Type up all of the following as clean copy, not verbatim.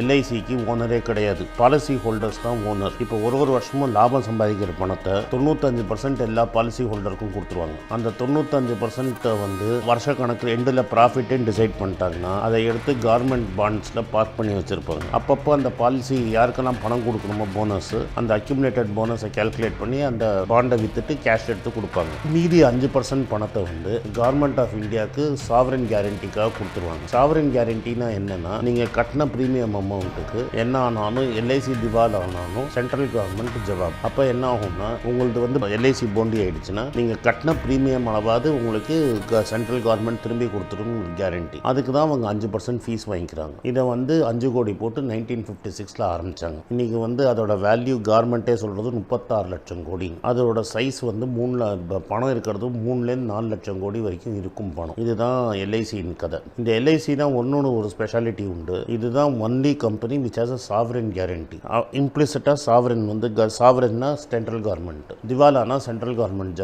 எல்ஐசிக்கு ஓனரே கிடையாது, policy holders தான் owner. இப்போ ஒரு வருஷமும் லாபம் சம்பாதிக்கிற பணத்தை 95% எல்லா பாலிசி ஹோல்டருக்கும் கொடுத்துருவாங்க. அந்த 95% வந்து வருஷ கணக்கு எண்டில் ப்ராஃபிட்னு டிசைட் பண்ணிட்டாங்கன்னா அதை எடுத்து கவர்மெண்ட் பாண்ட்ஸில் பார்க் பண்ணி வச்சுருப்பாங்க. அப்பப்போ அந்த பாலிசி யாருக்கெல்லாம் பணம் கொடுக்கணுமோ போனஸ், அந்த அக்யூமுலேட்டட் போனஸை கேல்குலேட் பண்ணி அந்த பாண்டை விற்றுட்டு கேஷ் எடுத்து கொடுப்பாங்க. மீதி 5% பணத்தை வந்து கவர்மெண்ட் ஆஃப் இந்தியாவுக்கு சாவரன் கேரண்டிக்காக கொடுத்துருவாங்க. சாவரன் கேரண்டினா என்னென்னா, நீங்கள் கட்டின ப்ரீமியம் அமௌண்ட்டுக்கு என்ன ஆனாலும் எல்ஐசி திவால் ஆனாலும் சென்ட்ரல் கவர்மெண்ட் ஜவாப். அப்போ என்ன ஆகும்னா, உங்களுக்கு வந்து எல்ஐசி போண்டி ஆயிடுச்சுன்னா நீங்கள் கட்டின ப்ரீமியம் அளவாவது உங்களுக்கு சென்ட்ரல் கவர்மெண்ட் திரும்பி கொடுத்துரும் கேரண்டி. அதுக்கு தான் அவங்க 5% ஃபீஸ் வாங்கிக்கிறாங்க. இதை வந்து 5 கோடி போட்டு 1956 ஆரம்பித்தாங்க. இன்றைக்கி வந்து அதோட வேல்யூ கவர்மெண்ட்டே சொல்கிறது 36 லட்சம் கோடி. அதோட சைஸ் வந்து பணம் இருக்கிறது 3லேருந்து 4 லட்சம் கோடி வரைக்கும் இருக்கும் பணம். இதுதான் எல்ஐசியின் கதை. இந்த எல்ஐசி தான் ஒரு ஸ்பெஷாலிட்டி உண்டு. இதுதான் only company which has a sovereign guarantee. இம்ப்ளிசிட்டாக சாவரன் வந்து சாவரன்னா சென்ட்ரல் கவர்மெண்ட், திவாலானா சென்ட்ரல் கவர்மெண்ட்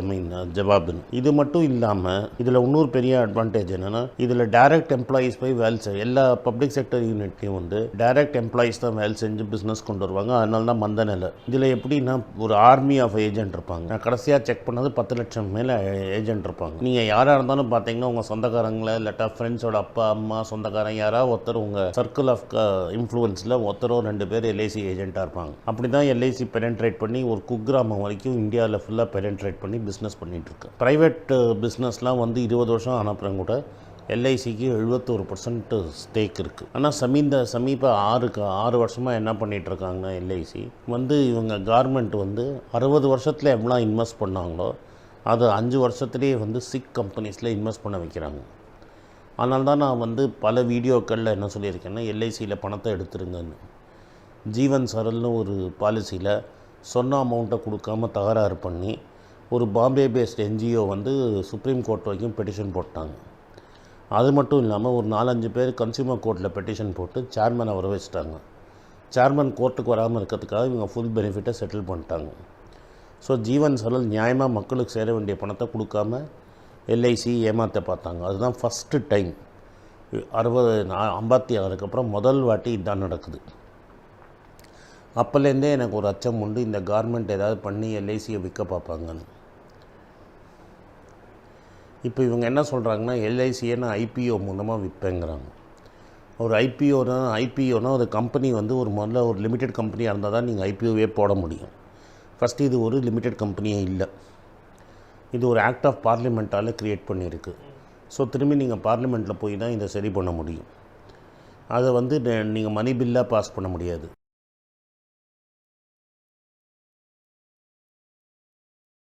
ஜவாப்னு. இது மட்டும் இல்லாமல் இதில் இன்னொரு பெரிய அட்வான்டேஜ் என்னென்னா, இதில் டைரக்ட் எம்ப்ளாயீஸ் போய் வேலை செய்ய எல்லா பப்ளிக் செக்டர் யூனிட்லையும் வந்து டைரக்ட் எம்ப்ளாயீஸ் தான் வேலை செஞ்சு பிஸ்னஸ் கொண்டு வருவாங்க. அதனால தான் மந்த நிலை. இதில் எப்படின்னா ஒரு ஆர்மி ஆஃப் ஏஜென்ட் இருப்பாங்க. நான் கடைசியாக செக் பண்ணது 10 லட்சம் மேலே ஏஜென்ட் இருப்பாங்க. நீங்கள் யாராக இருந்தாலும் பார்த்தீங்கன்னா உங்கள் சொந்தக்காரங்களை இல்லாட்டா ஃப்ரெண்ட்ஸோட அப்பா அம்மா சொந்தக்காரங்க யாராவது ஒருத்தர் உங்கள் சர்க்கிள் ஆஃப் இன்ஃப்ளூயன்ஸில் ஒருத்தரோ 2 பேர் எல்ஐசி ஏஜென்ட்டாக இருப்பாங்க. அப்படி தான் எல்ஐசி பெனட்ரேட் பண்ணி ஒரு குக்கிராமம் வரைக்கும் இந்தியாவில் ஃபுல்லாக பெனட்ரேட் பண்ணி பிஸ்னஸ் பண்ணிகிட்ருக்கு. ப்ரைவேட் பிஸ்னஸ்லாம் வந்து 20 வருஷம் ஆனப்புறம் கூட எல்ஐசிக்கு 71% ஸ்டேக் இருக்குது. ஆனால் சமீப 6 வருஷமாக என்ன பண்ணிகிட்ருக்காங்கன்னா, எல்ஐசி வந்து இவங்க கவர்மெண்ட் வந்து 60 வருஷத்தில் எவ்வளோ இன்வெஸ்ட் பண்ணாங்களோ அது 5 வருஷத்துலேயே வந்து 6 கம்பெனிஸில் இன்வெஸ்ட் பண்ண வைக்கிறாங்க. அதனால தான் நான் வந்து பல வீடியோக்களில் என்ன சொல்லியிருக்கேன்னா, எல்ஐசியில் பணத்தை எடுத்துருங்கன்னு. ஜீவன் சரல்னு ஒரு பாலிசியில் சொன்ன அமௌண்ட்டை கொடுக்காம தகராறு பண்ணி ஒரு பாம்பே பேஸ்ட் என்ஜிஓ வந்து சுப்ரீம் கோர்ட் வரைக்கும் பெட்டிஷன் போட்டாங்க. அது மட்டும் இல்லாமல் ஒரு 4-5 பேர் கன்சியூமர் கோர்ட்டில் பெட்டிஷன் போட்டு சேர்மனை வர வச்சுட்டாங்க. சேர்மன் கோர்ட்டுக்கு வராமல் இருக்கிறதுக்காக இவங்க ஃபுல் பெனிஃபிட்டை செட்டில் பண்ணிட்டாங்க. ஸோ ஜீவன் சரல் நியாயமாக மக்களுக்கு சேர வேண்டிய பணத்தை கொடுக்காம எல்ஐசி ஏமாற்ற பார்த்தாங்க. அதுதான் ஃபஸ்ட்டு டைம் 56 அப்புறம் முதல் வாட்டி இதுதான் நடக்குது. அப்போலேருந்தே எனக்கு ஒரு அச்சம் உண்டு, இந்த கவர்மெண்ட் ஏதாவது பண்ணி எல்ஐசியை விற்க பார்ப்பாங்கன்னு. இப்போ இவங்க என்ன சொல்கிறாங்கன்னா, எல்ஐசியை நான் ஐபிஓ மூலமாக விற்பேங்கிறாங்க. ஒரு ஐபிஓனா ஒரு கம்பெனி வந்து முதல்ல ஒரு லிமிடெட் கம்பெனியாக இருந்தால் தான் நீங்கள் ஐபிஓவே போட முடியும். ஃபஸ்ட்டு இது ஒரு லிமிடெட் கம்பெனியே இல்லை. இது ஒரு ஆக்ட் ஆஃப் பார்லிமெண்ட்டால் க்ரியேட் பண்ணியிருக்கு. ஸோ திரும்பி நீங்கள் பார்லிமெண்ட்டில் போய் தான் இதை சரி பண்ண முடியும். அதை வந்து நீங்கள் மணி பில்லாக பாஸ் பண்ண முடியாது.